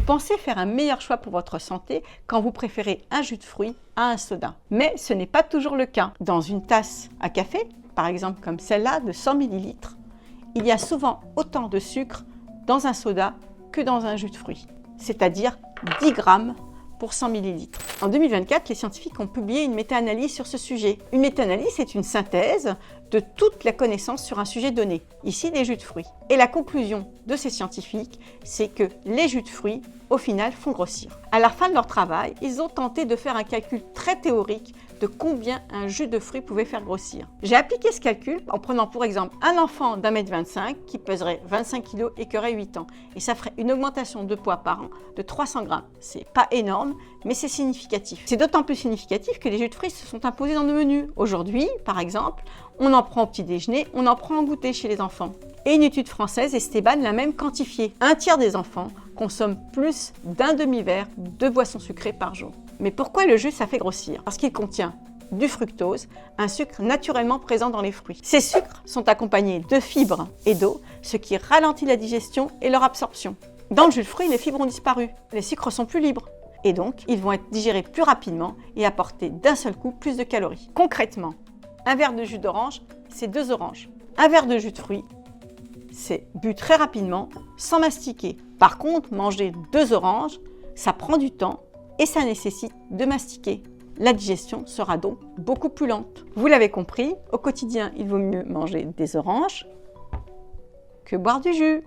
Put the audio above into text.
pensez faire un meilleur choix pour votre santé quand vous préférez un jus de fruits à un soda. Mais ce n'est pas toujours le cas. Dans une tasse à café, par exemple comme celle-là de 100 ml, il y a souvent autant de sucre dans un soda que dans un jus de fruits, c'est-à-dire 10 grammes pour 100 ml. En 2024, les scientifiques ont publié une méta-analyse sur ce sujet. Une méta-analyse, c'est une synthèse de toute la connaissance sur un sujet donné, ici les jus de fruits. Et la conclusion de ces scientifiques, c'est que les jus de fruits, au final, font grossir. À la fin de leur travail, ils ont tenté de faire un calcul très théorique de combien un jus de fruits pouvait faire grossir. J'ai appliqué ce calcul en prenant pour exemple un enfant d'1,25 m qui peserait 25 kg et qui aurait 8 ans. Et ça ferait une augmentation de poids par an de 300 grammes. C'est pas énorme, mais c'est significatif. C'est d'autant plus significatif que les jus de fruits se sont imposés dans nos menus. Aujourd'hui, par exemple, on en prend au petit déjeuner, on en prend en goûter chez les enfants. Et une étude française, Esteban, l'a même quantifié. Un tiers des enfants consomment plus d'un demi-verre de boissons sucrées par jour. Mais pourquoi le jus, ça fait grossir? Parce qu'il contient du fructose, un sucre naturellement présent dans les fruits. Ces sucres sont accompagnés de fibres et d'eau, ce qui ralentit la digestion et leur absorption. Dans le jus de fruits, les fibres ont disparu. Les sucres sont plus libres. Et donc, ils vont être digérés plus rapidement et apporter d'un seul coup plus de calories. Concrètement, un verre de jus d'orange, c'est 2 oranges. Un verre de jus de fruits, c'est bu très rapidement, sans mastiquer. Par contre, manger 2 oranges, ça prend du temps et ça nécessite de mastiquer. La digestion sera donc beaucoup plus lente. Vous l'avez compris, au quotidien, il vaut mieux manger des oranges que boire du jus.